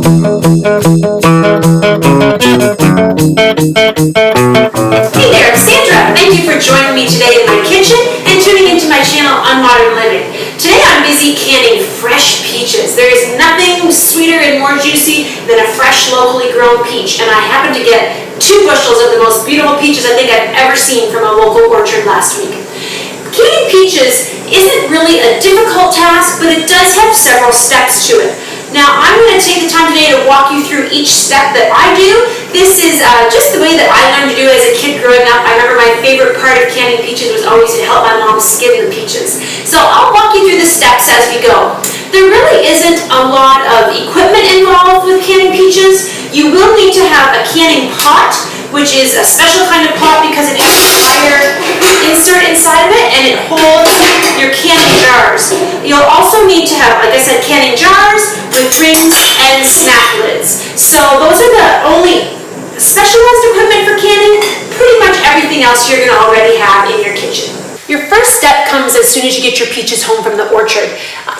Hey there, it's Sandra. Thank you for joining me today in my kitchen and tuning into my channel on Modern Living. Today I'm busy canning fresh peaches. There is nothing sweeter and more juicy than a fresh, locally grown peach, and I happen to get 2 bushels of the most beautiful peaches I think I've ever seen from a local orchard last week. Canning peaches isn't really a difficult task, but it does have several steps to it. Now, I'm going to take the time today to walk you through each step that I do. This is just the way that I learned to do it as a kid growing up. I remember my favorite part of canning peaches was always to help my mom skin the peaches. So I'll walk you through the steps as we go. There really isn't a lot of equipment involved with canning peaches. You will need to have a canning pot, which is a special kind of pot because it has a wire insert inside of it and it holds your canning jars. You'll also need to have, like I said, canning jars with rings and snap lids. So those are the only specialized equipment for canning. Pretty much everything else you're going to already have in your kitchen. Your first step comes as soon as you get your peaches home from the orchard.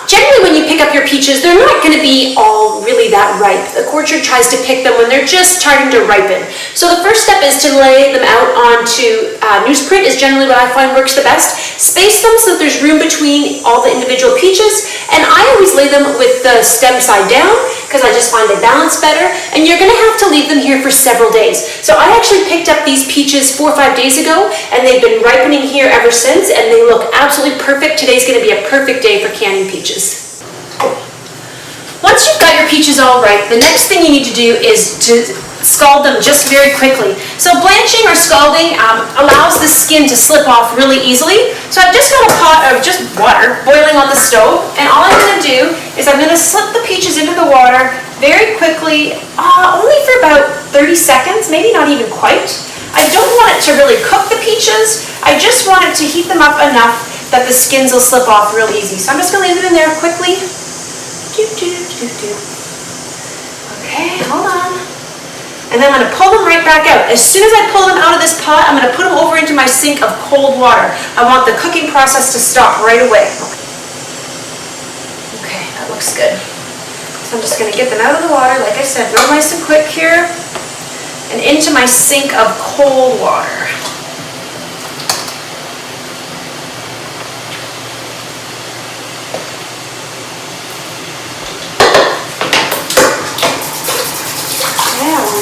Generally when you pick up your peaches, they're not going to be all really that ripe. The orchard tries to pick them when they're just starting to ripen. So the first step is to lay them out onto newsprint is generally what I find works the best. Space them so that there's room between all the individual peaches, and I always lay them with the stem side down because I just find they balance better, and you're going to have to leave them here for several days. So I actually picked up these peaches 4 or 5 days ago, and they've been ripening here ever since, and they look absolutely perfect. Today's going to be a perfect day for canning peaches. Once you've got your peaches all ripe, the next thing you need to do is to scald them just very quickly. So blanching or scalding allows the skin to slip off really easily. So I've just got a pot of just water boiling on the stove, and all I'm going to do is I'm going to slip the peaches into the water very quickly, only for about 30 seconds, maybe not even quite. I don't want it to really cook the peaches. I just want it to heat them up enough that the skins will slip off real easy. So I'm just going to leave it in there quickly. Okay, hold on. And then I'm going to pull them right back out. As soon as I pull them out of this pot, I'm going to put them over into my sink of cold water. I want the cooking process to stop right away. Okay, that looks good. So I'm just going to get them out of the water, like I said, real nice and quick here, and into my sink of cold water.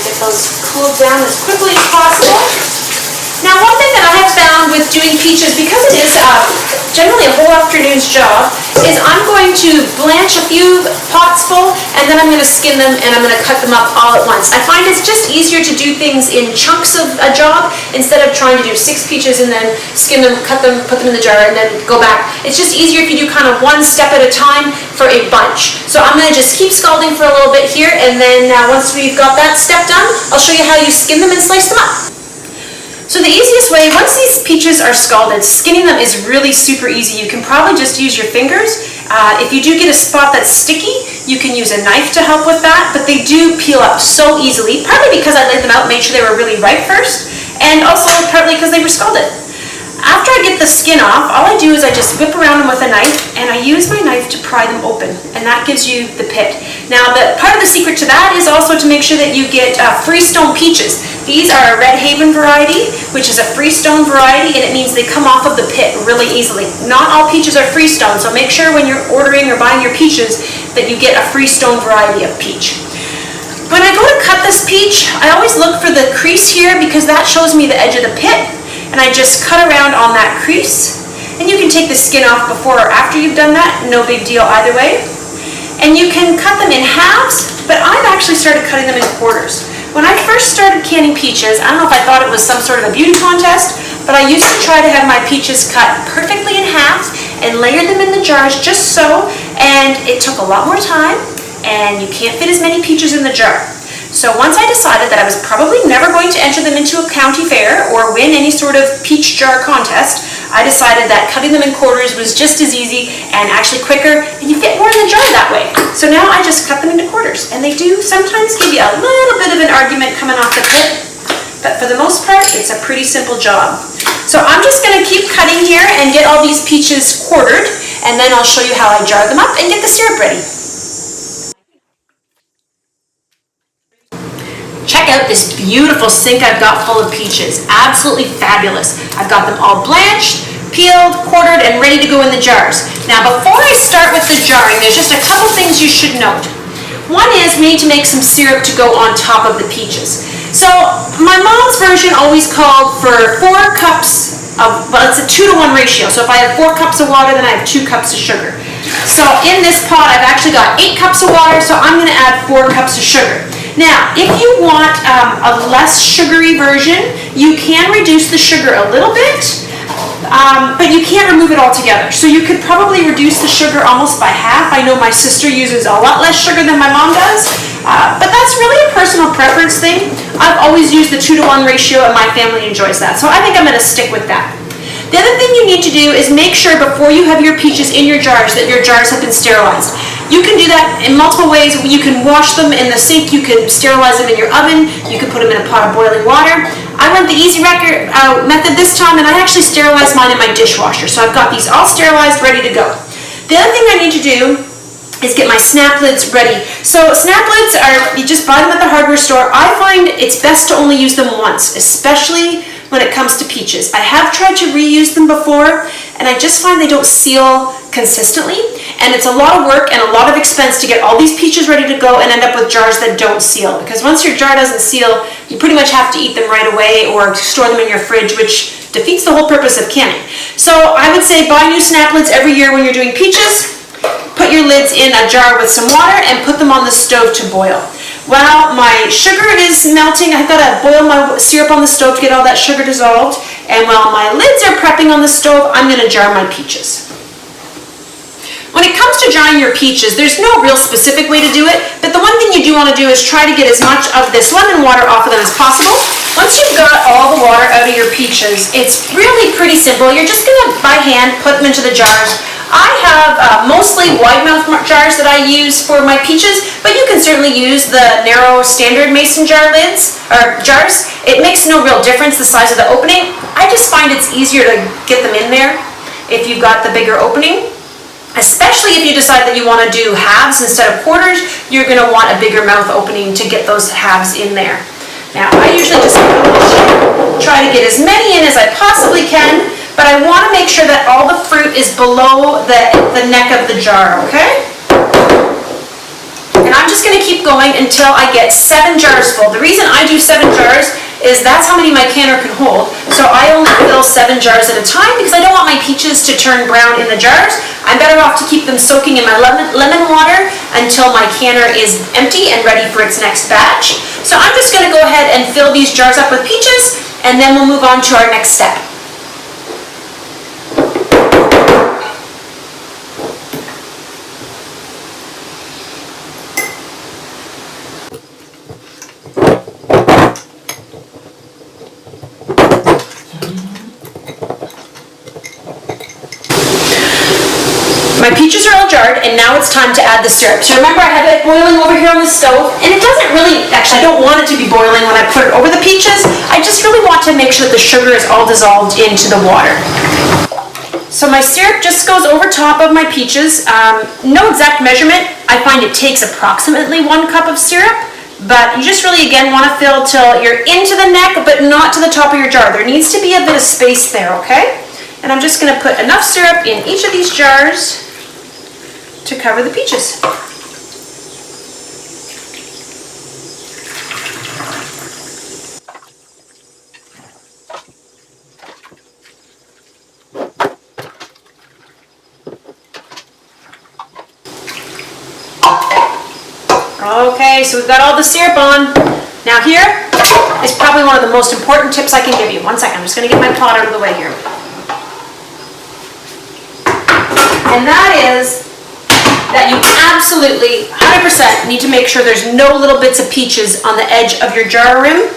Get those cooled down as quickly as possible. Now, one thing that I have found with doing peaches, because it is generally a whole afternoon's job, is I'm going to blanch a few pots full, and then I'm going to skin them and I'm going to cut them up all at once. I find it's just easier to do things in chunks of a job instead of trying to do 6 peaches and then skin them, cut them, put them in the jar, and then go back. It's just easier if you do kind of one step at a time for a bunch. So I'm going to just keep scalding for a little bit here, and then once we've got that step done, I'll show you how you skin them and slice them up. So the easiest way, once these peaches are scalded, skinning them is really super easy. You can probably just use your fingers. If you do get a spot that's sticky, you can use a knife to help with that, but they do peel up so easily, partly because I laid them out and made sure they were really ripe first, and also partly because they were scalded. After I get the skin off, all I do is I just whip around them with a knife, and I use my knife to pry them open, and that gives you the pit. Now, part of the secret to that is also to make sure that you get freestone peaches. These are a Red Haven variety, which is a freestone variety, and it means they come off of the pit really easily. Not all peaches are freestone, so make sure when you're ordering or buying your peaches that you get a freestone variety of peach. When I go to cut this peach, I always look for the crease here because that shows me the edge of the pit, and I just cut around on that crease. And you can take the skin off before or after you've done that, no big deal either way. And you can cut them in halves, but I've actually started cutting them in quarters. When I first started canning peaches, I don't know if I thought it was some sort of a beauty contest, but I used to try to have my peaches cut perfectly in half and layer them in the jars just so, and it took a lot more time, and you can't fit as many peaches in the jar. So once I decided that I was probably never going to enter them into a county fair or win any sort of peach jar contest, I decided that cutting them in quarters was just as easy and actually quicker, and you fit more in the jar that way. So now I just cut them into quarters, and they do sometimes give you a little bit of an argument coming off the pit, but for the most part, it's a pretty simple job. So I'm just going to keep cutting here and get all these peaches quartered, and then I'll show you how I jar them up and get the syrup ready. out this beautiful sink I've got full of peaches. Absolutely fabulous. I've got them all blanched, peeled, quartered, and ready to go in the jars. Now, before I start with the jarring, there's just a couple things you should note. One is we need to make some syrup to go on top of the peaches. So my mom's version always called for 4 cups of, well, it's a 2-to-1 ratio. So if I have 4 cups of water, then I have 2 cups of sugar. So in this pot, I've actually got 8 cups of water, so I'm going to add 4 cups of sugar. Now, if you want a less sugary version, you can reduce the sugar a little bit, but you can't remove it altogether. So you could probably reduce the sugar almost by half. I know my sister uses a lot less sugar than my mom does, but that's really a personal preference thing. I've always used the 2-to-1 ratio, and my family enjoys that. So I think I'm going to stick with that. The other thing you need to do is make sure before you have your peaches in your jars that your jars have been sterilized. You can do that in multiple ways. You can wash them in the sink, you can sterilize them in your oven, you can put them in a pot of boiling water. I went the easy method this time, and I actually sterilized mine in my dishwasher. So I've got these all sterilized, ready to go. The other thing I need to do is get my snap lids ready. So snap lids are, you just buy them at the hardware store. I find it's best to only use them once, especially when it comes to peaches. I have tried to reuse them before, and I just find they don't seal consistently, and it's a lot of work and a lot of expense to get all these peaches ready to go and end up with jars that don't seal, because once your jar doesn't seal, you pretty much have to eat them right away or store them in your fridge, which defeats the whole purpose of canning. So I would say buy new snap lids every year when you're doing peaches. Put your lids in a jar with some water and put them on the stove to boil. While my sugar is melting, I've got to boil my syrup on the stove to get all that sugar dissolved. And while my lids are prepping on the stove, I'm going to jar my peaches. When it comes to jarring your peaches, there's no real specific way to do it, but the one thing you do want to do is try to get as much of this lemon water off of them as possible. Once you've got all the water out of your peaches, it's really pretty simple. You're just going to, by hand, put them into the jars. I have mostly wide mouth jars that I use for my peaches, but you can certainly use the narrow standard mason jar lids, or jars. It makes no real difference the size of the opening. I just find it's easier to get them in there if you've got the bigger opening. Especially if you decide that you want to do halves instead of quarters, you're going to want a bigger mouth opening to get those halves in there. Now, I usually just try to get as many in as I possibly can, but I want to make sure that all the fruit is below the neck of the jar, okay? And I'm just going to keep going until I get 7 jars full. The reason I do 7 jars is that's how many my canner can hold. So I only fill 7 jars at a time because I don't want my peaches to turn brown in the jars. I'm better off to keep them soaking in my lemon water until my canner is empty and ready for its next batch. So I'm just going to go ahead and fill these jars up with peaches, and then we'll move on to our next step. My peaches are all jarred, and now it's time to add the syrup. So remember, I have it boiling over here on the stove, and it doesn't really, actually I don't want it to be boiling when I put it over the peaches. I just really want to make sure that the sugar is all dissolved into the water. So my syrup just goes over top of my peaches. No exact measurement. I find it takes approximately 1 cup of syrup, but you just really, again, want to fill till you're into the neck, but not to the top of your jar. There needs to be a bit of space there, okay? And I'm just going to put enough syrup in each of these jars to cover the peaches. Okay, so we've got all the syrup on. Now here is probably one of the most important tips I can give you. One second, I'm just going to get my pot out of the way here. And that is that you absolutely 100% need to make sure there's no little bits of peaches on the edge of your jar rim,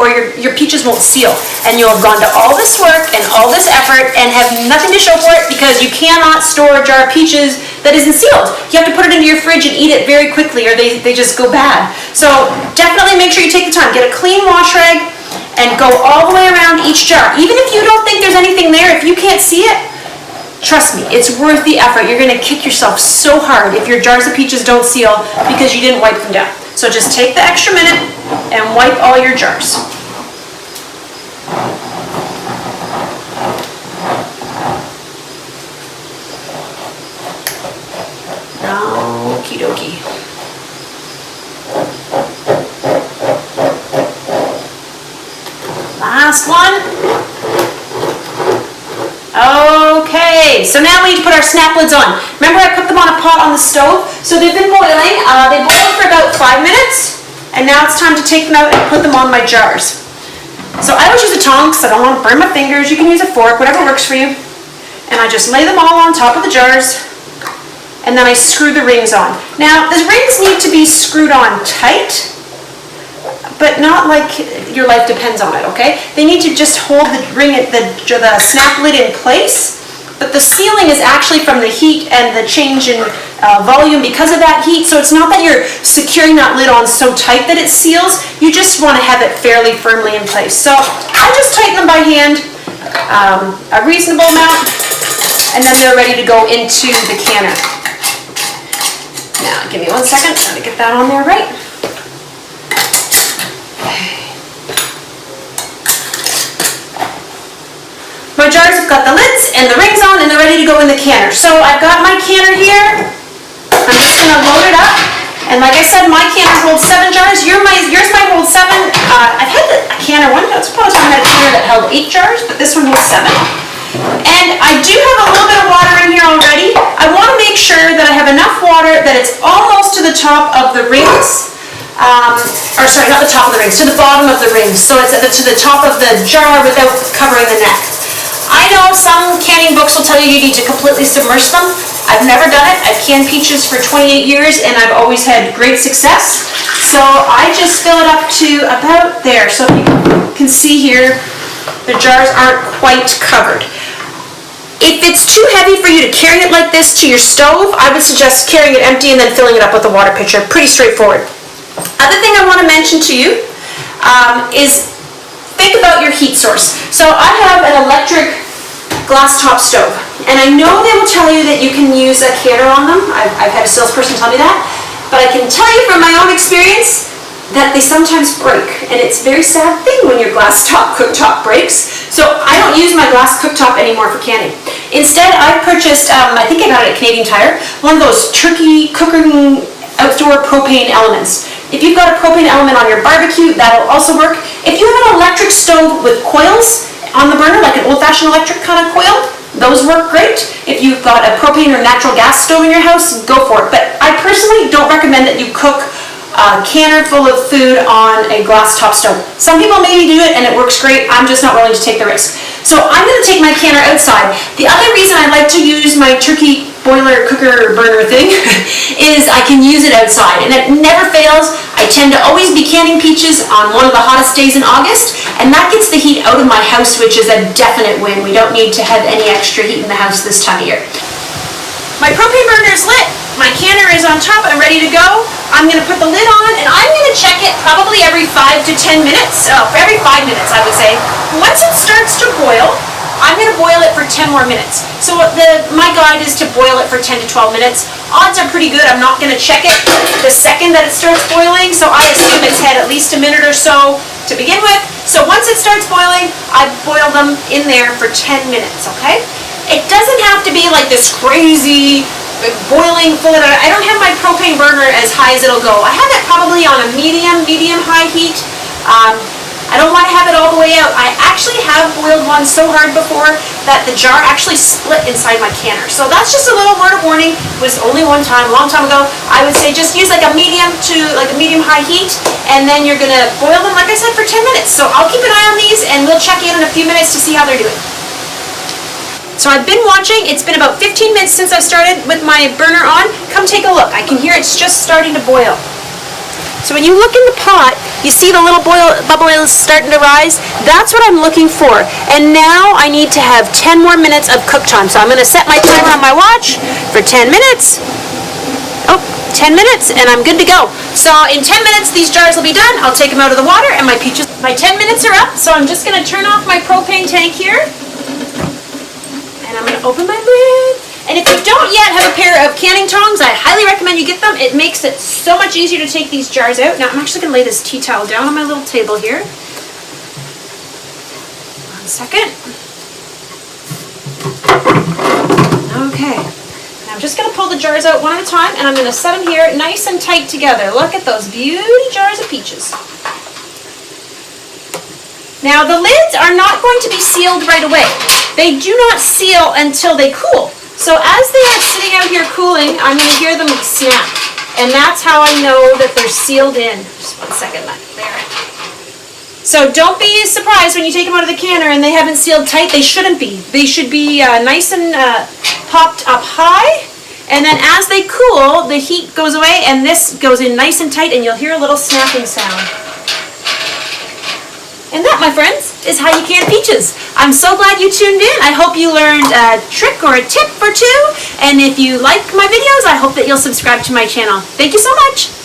or your peaches won't seal, and you'll have gone to all this work and all this effort and have nothing to show for it because you cannot store a jar of peaches that isn't sealed. You have to put it into your fridge and eat it very quickly, or they just go bad. So definitely make sure you take the time. Get a clean wash rag and go all the way around each jar. Even if you don't think there's anything there, if you can't see it, trust me, it's worth the effort. You're going to kick yourself so hard if your jars of peaches don't seal because you didn't wipe them down. So just take the extra minute and wipe all your jars. Okie dokie. Last one. Okay, so now we need to put our snap lids on. Remember I put them on a pot on the stove? So they've been boiling. They boiled for about 5 minutes, and now it's time to take them out and put them on my jars. So I always use a tongs because I don't want to burn my fingers. You can use a fork, whatever works for you. And I just lay them all on top of the jars, and then I screw the rings on. Now, the rings need to be screwed on tight, but not like your life depends on it, okay? They need to just hold the snap lid in place, but the sealing is actually from the heat and the change in volume because of that heat, so it's not that you're securing that lid on so tight that it seals, you just want to have it fairly firmly in place. So I just tighten them by hand, a reasonable amount, and then they're ready to go into the canner. Now, give me 1 second, let me get that on there right. My jars have got the lids and the rings on and they're ready to go in the canner. So I've got my canner here. I'm just going to load it up. And like I said, my canner holds 7 jars. Yours might hold 7. I've had a canner, once upon a time I had a canner that held 8 jars, but this one holds 7. And I do have a little bit of water in here already. I want to make sure that I have enough water that it's almost to the top of the rings. Or sorry, not the top of the rings, to the bottom of the rings. So it's to the top of the jar without covering the neck. I know some canning books will tell you you need to completely submerge them. I've never done it. I've canned peaches for 28 years and I've always had great success. So I just fill it up to about there. So if you can see here, the jars aren't quite covered. If it's too heavy for you to carry it like this to your stove, I would suggest carrying it empty and then filling it up with a water pitcher. Pretty straightforward. Other thing I want to mention to you is think about your heat source. So I have an electric glass top stove, and I know they will tell you that you can use a canner on them. I've had a salesperson tell me that, but I can tell you from my own experience that they sometimes break, and it's a very sad thing when your glass top cooktop breaks. So I don't use my glass cooktop anymore for canning. Instead, I purchased, I think I got it at Canadian Tire, one of those turkey cooking outdoor propane elements. If you've got a propane element on your barbecue, that'll also work. If you have an electric stove with coils on the burner, like an old-fashioned electric kind of coil, those work great. If you've got a propane or natural gas stove in your house, go for it. But I personally don't recommend that you cook a canner full of food on a glass top stove. Some people maybe do it and it works great. I'm just not willing to take the risk. So I'm going to take my canner outside. The other reason I like to use my turkey boiler cooker burner thing is I can use it outside and it never fails. I tend to always be canning peaches on one of the hottest days in August, and that gets the heat out of my house, which is a definite win. We don't need to have any extra heat in the house this time of year. My propane burner is lit. My canner is on top and ready to go. I'm going to put the lid on and I'm going to check it probably every 5 to 10 minutes. Every 5 minutes, I would say. Once it starts to boil, I'm going to boil it for 10 more minutes. So my guide is to boil it for 10 to 12 minutes. Odds are pretty good. I'm not going to check it the second that it starts boiling, so I assume it's had at least a minute or so to begin with. So once it starts boiling, I boil them in there for 10 minutes, okay? It doesn't have to be like this crazy boiling full of, I don't have my propane burner as high as it'll go. I have it probably on a medium-high heat. I don't want to have it all the way out. I actually have boiled one so hard before that the jar actually split inside my canner. So that's just a little word of warning. It was only one time, a long time ago. I would say just use like a medium-high heat, and then you're going to boil them, like I said, for 10 minutes. So I'll keep an eye on these, and we'll check in a few minutes to see how they're doing. So I've been watching. It's been about 15 minutes since I started with my burner on. Come take a look. I can hear it's just starting to boil. So when you look in the pot, you see the little bubble is starting to rise. That's what I'm looking for. And now I need to have 10 more minutes of cook time. So I'm going to set my timer on my watch for 10 minutes. Oh, 10 minutes and I'm good to go. So in 10 minutes these jars will be done. I'll take them out of the water and my peaches. My 10 minutes are up, so I'm just going to turn off my propane tank here. And I'm going to open my lid. And if you don't yet have a pair of canning tongs, I highly recommend you get them. It makes it so much easier to take these jars out. Now I'm actually going to lay this tea towel down on my little table here. 1 second. Okay. Now I'm just going to pull the jars out one at a time, and I'm going to set them here nice and tight together. Look at those beauty jars of peaches. Now the lids are not going to be sealed right away. They do not seal until they cool. So as they are sitting out here cooling, I'm going to hear them snap. And that's how I know that they're sealed in. Just 1 second, there. So don't be surprised when you take them out of the canner and they haven't sealed tight. They shouldn't be. They should be nice and popped up high. And then as they cool, the heat goes away and this goes in nice and tight and you'll hear a little snapping sound. And that, my friends, is how you can peaches. I'm so glad you tuned in. I hope you learned a trick or a tip or two. And if you like my videos, I hope that you'll subscribe to my channel. Thank you so much.